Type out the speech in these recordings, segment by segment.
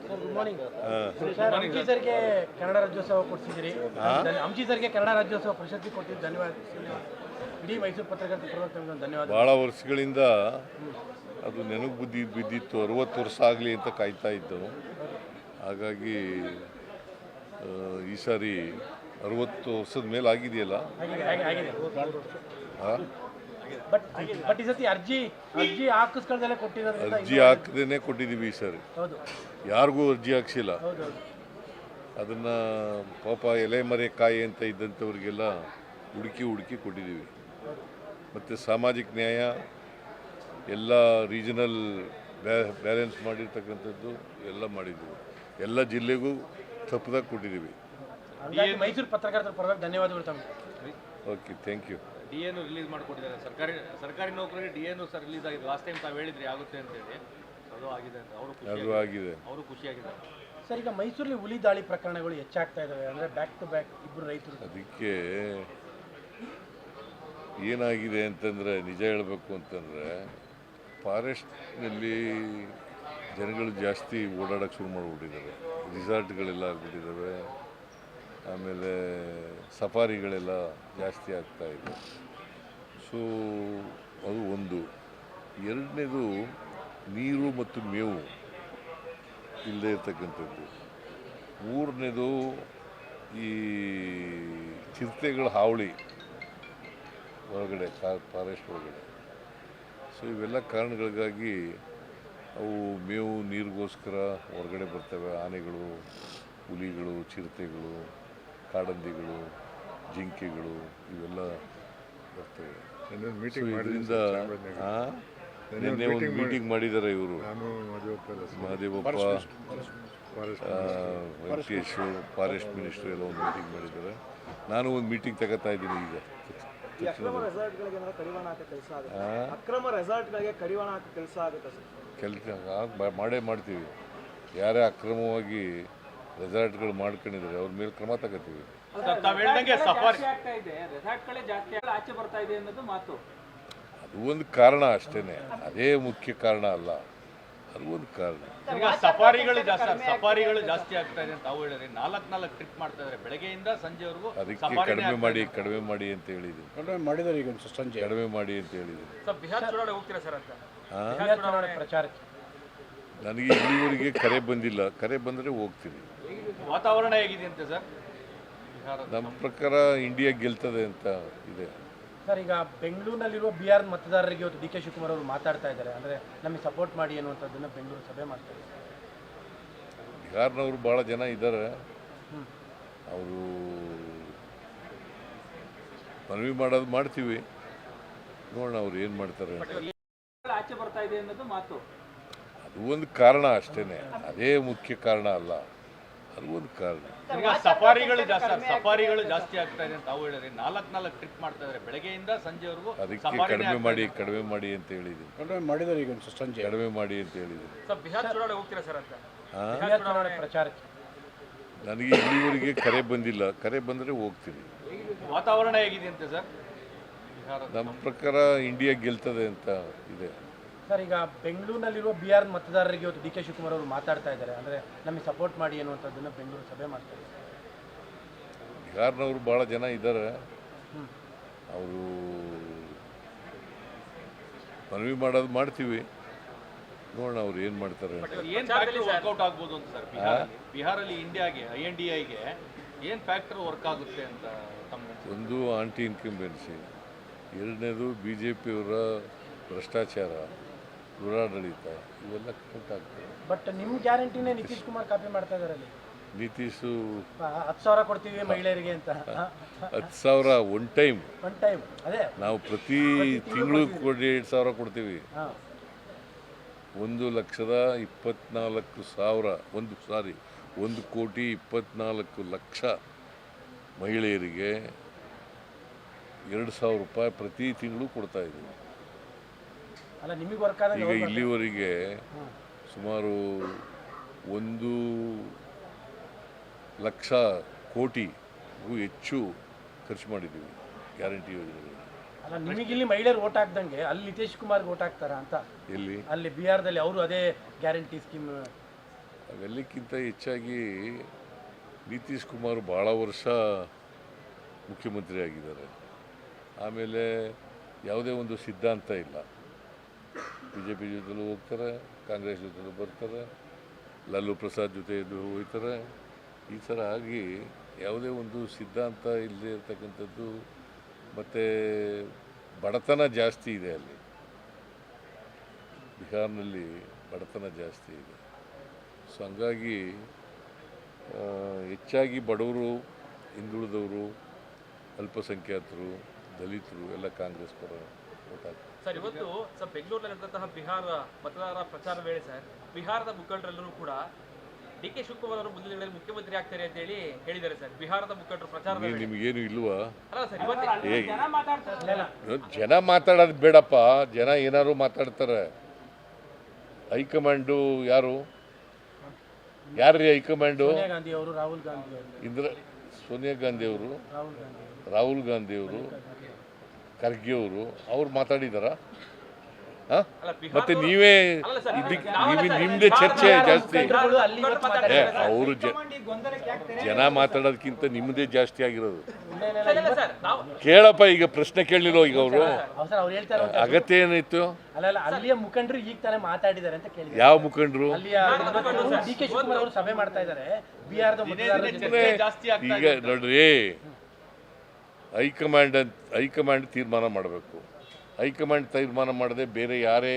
Good morning sir. ಅಂಕಿ ಸರ್ಗೆ ಕನ್ನಡ ರಾಜ್ಯೋತ್ಸವ ಕೊಡ್ತಿದ್ದೀರಿ. ಅಂಕಿ ಸರ್ಗೆ ಕನ್ನಡ ರಾಜ್ಯೋತ್ಸವ ಪ್ರಶಸ್ತಿ ಕೊಟ್ಟಿದ್ದು ಧನ್ಯವಾದ. ಇಡೀ ಮೈಸೂರು ಪತ್ರಕರ್ತರ ಪರವಾಗಿ ಧನ್ಯವಾದ. ಭಾಳ ವರ್ಷಗಳಿಂದ ಅದು ನೆನಪು ಬಿದ್ದಿತ್ತು. 60 ವರ್ಷ ಆಗಲಿ ಅಂತ ಕಾಯ್ತಾ ಇದ್ದವು. ಹಾಗಾಗಿ ಈ ಸಾರಿ 60 ವರ್ಷದ ಮೇಲೆ ಆಗಿದೆಯಲ್ಲ. ಬಟ್ ಈ ಸತಿ ಅರ್ಜಿ ಹಾಕಿಸ್ಕೊಳ್ದಲ್ಲೇ ಕೊಟ್ಟಿರೋದ್ರಿಂದ ಅರ್ಜಿ ಹಾಕದೇನೆ ಕೊಟ್ಟಿದ್ದೀವಿ ಈ ಸಾರಿ. ಯಾರಿಗೂ ಅರ್ಜಿ ಹಾಕ್ಸಿಲ್ಲ. ಅದನ್ನು ಪಾಪ ಎಲೆ ಮರೆ ಕಾಯಿ ಅಂತ ಇದ್ದಂಥವ್ರಿಗೆಲ್ಲ ಹುಡುಕಿ ಕೊಟ್ಟಿದ್ದೀವಿ. ಮತ್ತು ಸಾಮಾಜಿಕ ನ್ಯಾಯ ಎಲ್ಲ ರೀಜನಲ್ ಬ್ಯಾಲೆನ್ಸ್ ಮಾಡಿರ್ತಕ್ಕಂಥದ್ದು ಎಲ್ಲ ಮಾಡಿದ್ದೀವಿ. ಎಲ್ಲ ಜಿಲ್ಲೆಗೂ ತಪ್ಪದಾಗ ಕೊಟ್ಟಿದ್ದೀವಿ. ಮೈಸೂರು ಪತ್ರಕರ್ತರ ಪರವಾಗಿ ಧನ್ಯವಾದಗಳು ತಮಗೆ. Okay, thank you. ಡಿಎನು ರಿಲೀಸ್ ಮಾಡಿಕೊಟ್ಟಿದ್ದಾರೆ. ಸರ್ಕಾರಿ ನೌಕರರಿಗೆ ಡಿಎನು ಸರ್ ರಿಲೀಸ್ ಆಗಿದೆ. ಲಾಸ್ಟ್ ಟೈಮ್ ತಾವು ಹೇಳಿದ್ರಿ ಆಗುತ್ತೆ ಅಂತೇಳಿ, ಅದು ಆಗಿದೆ ಅಂತ ಅವರು ಖುಷಿಯಾಗಿದ್ದಾರೆ. ಸರ್, ಈಗ ಮೈಸೂರಲ್ಲಿ ಹುಲಿ ದಾಳಿ ಪ್ರಕರಣಗಳು ಹೆಚ್ಚಾಗ್ತಾ ಇದ್ದಾವೆ. ಅಂದರೆ ಬ್ಯಾಕ್ ಟು ಬ್ಯಾಕ್ ಇಬ್ಬರು ರೈತರು. ಅದಕ್ಕೆ ಏನಾಗಿದೆ ಅಂತಂದರೆ, ನಿಜ ಹೇಳಬೇಕು ಅಂತಂದರೆ, ಫಾರೆಸ್ಟ್ನಲ್ಲಿ ಜನಗಳು ಜಾಸ್ತಿ ಓಡಾಡೋಕ್ಕೆ ಶುರು ಮಾಡಿಬಿಟ್ಟಿದ್ದಾರೆ. ರಿಸಾರ್ಟ್ಗಳೆಲ್ಲ ಆಗ್ಬಿಟ್ಟಿದ್ದಾವೆ. ಆಮೇಲೆ ಸಫಾರಿಗಳೆಲ್ಲ ಜಾಸ್ತಿ ಆಗ್ತಾಯಿದೆ. ಸೊ ಅದು ಒಂದು. ಎರಡನೇದು, ನೀರು ಮತ್ತು ಮೇವು ಇಲ್ಲದೇ ಇರ್ತಕ್ಕಂಥದ್ದು. ಮೂರನೇದು, ಈ ಚಿರತೆಗಳ ಹಾವಳಿ ಹೊರಗಡೆ, ಫಾರೆಸ್ಟ್ ಒಳಗಡೆ. ಸೊ ಇವೆಲ್ಲ ಕಾರಣಗಳಿಗಾಗಿ ಅವು ಮೇವು ನೀರಿಗೋಸ್ಕರ ಹೊರಗಡೆ ಬರ್ತವೆ. ಆನೆಗಳು, ಹುಲಿಗಳು, ಚಿರತೆಗಳು, ಕಾಡಂದಿಗಳು, ಜಿಂಕೆಗಳು ಇವೆಲ್ಲ ಬರ್ತವೆ. ಇದರಿಂದ ನಿನ್ನೆ ಒಂದು ಮೀಟಿಂಗ್ ಮಾಡಿದ್ದಾರೆ ಇವರು, ಮಹದೇವಪ್ಪ, ವೆಂಕಟೇಶು, ಫಾರೆಸ್ಟ್ ಮಿನಿಸ್ಟ್ರು ಎಲ್ಲ ಒಂದು ಮೀಟಿಂಗ್ ಮಾಡಿದ್ದಾರೆ. ನಾನು ಒಂದು ಮೀಟಿಂಗ್ ತಗೋತಾ ಇದ್ದೀನಿ ಈಗ. ಕೆಲಸ ಮಾಡೇ ಮಾಡ್ತೀವಿ. ಯಾರೇ ಅಕ್ರಮವಾಗಿ ರೆಸಾರ್ಟ್ಗಳು ಮಾಡ್ಕೊಂಡಿದ್ದಾರೆ ಅವ್ರ ಮೇಲೆ ಕ್ರಮ ತಗೋತೀವಿ. ಅದು ಒಂದು ಕಾರಣ ಅಷ್ಟೇ, ಅದೇ ಮುಖ್ಯ ಕಾರಣ ಅಲ್ಲ, ಅದು ಒಂದು ಕಾರಣ. ಸಫಾರಿಗಳು ಜಾಸ್ತಿ ಆಗ್ತಾ ಇದೆ ಅಂತ ತಾವು ಹೇಳಿದ್ರೆ 4 ಟ್ರಿಪ್ ಮಾಡ್ತಾ ಇದ್ದಾರೆ ಬೆಳಗ್ಗೆಯಿಂದ ಸಂಜೆವರೆಗೂ. ಅದಕ್ಕೆ ಕಡಿಮೆ ಮಾಡಿ ಅಂತ ಹೇಳಿದ್ದೀನಿ. ಕಡಿಮೆ ಮಾಡಿ ಅಂತ ಹೇಳಿದ್ದೀನಿ. ಬಿಹಾರ್ ಚುನಾವಣೆ ಹೋಗ್ತೀರಾ ಸರ್ ಅಂತ? ಪ್ರಚಾರಕ್ಕೆ ನನಗೆ ಇಲ್ಲಿವರೆಗೆ ಕರೆ ಬಂದಿಲ್ಲ. ಕರೆ ಬಂದರೆ ಹೋಗ್ತೀನಿ. ವಾತಾವರಣ ಹೇಗಿದೆ ಅಂತ ಸರ್? ನಮ್ಮ ಪ್ರಕಾರ ಇಂಡಿಯಾ ಗೆಲ್ತದೆ ಅಂತ ಇದೆ ಸರ್. ಈಗ ಬೆಂಗಳೂರಿನಲ್ಲಿರುವ ಬಿಹಾರ್ ಮತದಾರರಿಗೆ ಇವತ್ತು ಡಿ ಕೆ ಶಿವಕುಮಾರ್ ಅವರು ಮಾತಾಡ್ತಾ ಇದ್ದಾರೆ. ಅಂದರೆ ನಮಗೆ ಸಪೋರ್ಟ್ ಮಾಡಿ ಅನ್ನುವಂಥದ್ದನ್ನು ಬೆಂಗಳೂರು ಸಭೆ ಮಾಡ್ತಾರೆ. ಬಿಹಾರ್ನವರು ಭಾಳ ಜನ ಇದ್ದಾರೆ. ಅವರು ಮನವಿ ಮಾಡೋದು ಮಾಡ್ತೀವಿ, ನೋಡೋಣ ಅವ್ರು ಏನು ಮಾಡ್ತಾರೆ. ಆಚೆ ಬರ್ತಾ ಇದೆ ಅನ್ನೋದು ಮಾತು. ಅದು ಒಂದು ಕಾರಣ ಅಷ್ಟೇ, ಅದೇ ಮುಖ್ಯ ಕಾರಣ ಅಲ್ಲ, ಅದು ಒಂದು ಕಾರಣ. ಸಫಾರಿಗಳು ಜಾಸ್ತಿ ಆಗ್ತಾ ಇದೆ ಅಂತ ತಾವು ಹೇಳಿದ್ರೆ 4 ಟ್ರಿಪ್ ಮಾಡ್ತಾ ಇದ್ದಾರೆ ಬೆಳಗ್ಗೆಯಿಂದ ಸಂಜೆವರೆಗೂ. ಅದಕ್ಕೆ ಕಡಿಮೆ ಮಾಡಿ ಅಂತ ಹೇಳಿದ್ದೀನಿ. ಕಡಿಮೆ ಮಾಡಿ ಅಂತ ಹೇಳಿದ್ದೀನಿ. ಬಿಹಾರ್ ಚುನಾವಣೆ ಹೋಗ್ತೀರಾ ಸರ್ ಅಂತ? ಪ್ರಚಾರಕ್ಕೆ ನನಗೆ ಇಲ್ಲಿವರೆಗೆ ಕರೆ ಬಂದಿಲ್ಲ. ಕರೆ ಬಂದರೆ ಹೋಗ್ತೀನಿ. ವಾತಾವರಣ ಹೇಗಿದೆ ಅಂತ ಸರ್? ನಮ್ಮ ಪ್ರಕಾರ ಇಂಡಿಯಾ ಗೆಲ್ತದೆ ಅಂತ ಇದೆ ಸರ್. ಈಗ ಬೆಂಗಳೂರಿನಲ್ಲಿರುವ ಬಿಹಾರ್ ಮತದಾರರಿಗೆ ಇವತ್ತು ಡಿ ಕೆ ಶಿವಕುಮಾರ್ ಅವರು ಮಾತಾಡ್ತಾ ಇದ್ದಾರೆ. ಅಂದರೆ ನಮಗೆ ಸಪೋರ್ಟ್ ಮಾಡಿ ಅನ್ನುವಂಥದ್ದನ್ನು ಬೆಂಗಳೂರು ಸಭೆ ಮಾಡ್ತಾರೆ. ಬಿಹಾರ್ನವರು ಭಾಳ ಜನ ಇದ್ದಾರೆ. ಅವರು ಮನವಿ ಮಾಡೋದು ಮಾಡ್ತೀವಿ, ನೋಡೋಣ ಅವ್ರು ಏನು ಮಾಡ್ತಾರೆ. ವರ್ಕೌಟ್ ಆಗ್ಬೋದು ಅಂತ ಸರ್? ಬಿಹಾರಲ್ಲಿ ಇಂಡಿಯಾಗೆ INDIಗೆ ಏನು ಫ್ಯಾಕ್ಟರ್ ವರ್ಕ್ ಆಗುತ್ತೆ ಅಂತ ತಮ್ಮ? ಒಂದು ಆಂಟಿ ಇನ್ಕಂಬೆನ್ಸಿ, ಎರಡನೇದು BJPಯವರ ಭ್ರಷ್ಟಾಚಾರ, ದುರಾಡಳಿತ, ಇವೆಲ್ಲ ಕೌಂಟ್ ಆಗ್ತದೆ. ಬಟ್ ನಿಮ್ಮ ಗ್ಯಾರಂಟಿನೇ ನಿತೀಶ್ ಕುಮಾರ್ ಕಾಪಿ ಮಾಡ್ತಾ ಇದ್ದಾರೆ. ಅಲ್ಲಿ ನಿತೀಶು 10,000 ಕೊಡ್ತೀವಿ ಮಹಿಳೆಯರಿಗೆ ಅಂತ. 10,000 ಒನ್ ಟೈಮ್. ಅದೇ ನಾವು ಪ್ರತಿ ತಿಂಗಳು 2,000 ಕೊಡ್ತೀವಿ. 1,24,00,000 ಮಹಿಳೆಯರಿಗೆ 2,000 ರೂಪಾಯಿ ಪ್ರತಿ ತಿಂಗಳು ಕೊಡ್ತಾ ಇದ್ದೀವಿ. ಈಗ ಇಲ್ಲಿವರೆಗೆ ಸುಮಾರು 1,00,00,000 ಹೆಚ್ಚು ಖರ್ಚು ಮಾಡಿದ್ದೀವಿ ಗ್ಯಾರಂಟಿ ಯೋಜನೆಗಳು. ಅಲ್ಲ, ನಿಮಗಿಲ್ಲಿ ಮಹಿಳೆಯರು ಓಟ್ ಹಾಕ್ದಂಗೆ ಅಲ್ಲಿ ನಿತೀಶ್ ಕುಮಾರ್ಗೆ ಓಟ್ ಹಾಕ್ತಾರ ಅಂತ? ಎಲ್ಲಿ? ಅಲ್ಲಿ ಬಿಹಾರದಲ್ಲಿ ಅವರು ಅದೇ ಗ್ಯಾರಂಟಿ ಸ್ಕೀಮ್ ಅವೆಲ್ಲ ಎಲ್ಲಕ್ಕಿಂತ ಹೆಚ್ಚಾಗಿ ನಿತೀಶ್ ಕುಮಾರ್ ಭಾಳ ವರ್ಷ ಮುಖ್ಯಮಂತ್ರಿ ಆಗಿದ್ದಾರೆ. ಆಮೇಲೆ ಯಾವುದೇ ಒಂದು ಸಿದ್ಧಾಂತ ಇಲ್ಲ. ಬಿ ಜೆ ಪಿ ಜೊತೆಲೂ ಹೋಗ್ತಾರೆ, ಕಾಂಗ್ರೆಸ್ ಜೊತೆಲೂ ಬರ್ತಾರೆ, ಲಾಲೂ ಪ್ರಸಾದ್ ಜೊತೆ ಹೋಗ್ತಾರೆ. ಈ ಥರ ಆಗಿ ಯಾವುದೇ ಒಂದು ಸಿದ್ಧಾಂತ ಇಲ್ಲದೆ ಇರ್ತಕ್ಕಂಥದ್ದು. ಮತ್ತು ಬಡತನ ಜಾಸ್ತಿ ಇದೆ ಅಲ್ಲಿ, ಬಿಹಾರ್ನಲ್ಲಿ ಬಡತನ ಜಾಸ್ತಿ ಇದೆ. ಸೊ ಹಂಗಾಗಿ ಹೆಚ್ಚಾಗಿ ಬಡವರು, ಹಿಂದುಳಿದವರು, ಅಲ್ಪಸಂಖ್ಯಾತರು, ದಲಿತರು ಎಲ್ಲ ಕಾಂಗ್ರೆಸ್ ಪರ ಓಟ್ ಹಾಕ್ತಾರೆ. ಸರ್, ಇವತ್ತು ಬೆಂಗಳೂರಿನಲ್ಲಿ ನಡೆದಂತಹ ಬಿಹಾರ ಮತದಾರರ ಪ್ರಚಾರ ವೇಳೆ ಸರ್, ಬಿಹಾರದ ಮುಖಂಡರೆಲ್ಲರೂ ಕೂಡ ಡಿ ಕೆ ಶಿವಕುಮಾರ್ ಅವರು ಮುಂದಿನ ದಿನಗಳಲ್ಲಿ ಮುಖ್ಯಮಂತ್ರಿ ಆಗ್ತಾರೆ ಅಂತ ಹೇಳಿ ಹೇಳಿದ್ದಾರೆ ಸರ್. ಬಿಹಾರದ ಮುಖಂಡರು ಪ್ರಚಾರದ ವೇಳೆ ನಿಮಗೇನು ಇಲ್ವಾ? ಅಲ್ಲ ಸರ್, ಇವತ್ತು ಜನ ಮಾತಾಡೋದು ಬೇಡಪ್ಪ. ಜನ ಏನಾದ್ರು ಮಾತಾಡ್ತಾರೆ. ಹೈಕಮಾಂಡು ಯಾರು ಯಾರ್ರೀ ಹೈಕಮಾಂಡು? ಸೋನಿಯಾ ಗಾಂಧಿ ಅವರು, ರಾಹುಲ್ ಗಾಂಧಿ ಅವರು, ಸೋನಿಯಾ ಗಾಂಧಿ ಅವರು, ರಾಹುಲ್ ಗಾಂಧಿ ರಾಹುಲ್ ಗಾಂಧಿ ಅವರು, ಖರ್ಗೆ ಅವರು, ಅವ್ರು ಮಾತಾಡಿದಾರ? ಮತ್ತೆ ನೀವೇ ನಿಮ್ದೇ ಚರ್ಚೆ ಜಾಸ್ತಿ. ಅವರು ಜನ ಮಾತಾಡೋದಕ್ಕಿಂತ ನಿಮ್ಮದೇ ಜಾಸ್ತಿ ಆಗಿರೋದು. ಕೇಳಪ್ಪ, ಈಗ ಪ್ರಶ್ನೆ ಕೇಳಲಿಲ್ಲ ಈಗ ಅವರು. ಅವ್ರು ಹೇಳ್ತಾರೆ ಅಗತ್ಯ ಏನಿತ್ತು? ಅಲ್ಲ ಅಲ್ಲಿಯ ಮುಖಂಡರು ಈಗ ತಾನೇ ಮಾತಾಡಿದ್ದಾರೆ ಅಂತ ಕೇಳಿದ್ರು. ಯಾವ ಮುಖಂಡರು? ಅಲ್ಲಿಯ ಡಿ ಕೆ ಶಿವಕುಮಾರ್ ಅವರು ಸಭೆ ಮಾಡ್ತಾ ಇದ್ದಾರೆ. ಬಿಹಾರದ ಈಗ ನೋಡ್ರಿ, ಹೈಕಮಾಂಡ್ ತೀರ್ಮಾನ ಮಾಡಬೇಕು. ಹೈಕಮಾಂಡ್ ತೀರ್ಮಾನ ಮಾಡದೆ ಬೇರೆ ಯಾರೇ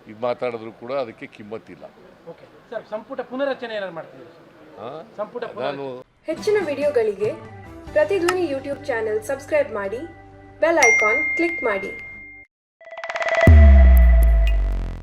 ಇದು ಮಾತಾಡಿದ್ರು ಕೂಡ ಅದಕ್ಕೆ ಕಿಮ್ಮತ್ತಿಲ್ಲ. ಓಕೆ ಸರ್, ಸಂಪುಟ ಪುನರಚನೆ ಏನಾದ್ರು ಮಾಡ್ತೀವಿ? ಸಂಪುಟ ನಾನು ಹೆಚ್ಚಿನ ವಿಡಿಯೋಗಳಿಗೆ ಪ್ರತಿಧ್ವನಿ ಯೂಟ್ಯೂಬ್ ಚಾನೆಲ್ ಸಬ್ಸ್ಕ್ರೈಬ್ ಮಾಡಿ, ಬೆಲ್ ಐಕಾನ್ ಕ್ಲಿಕ್ ಮಾಡಿ.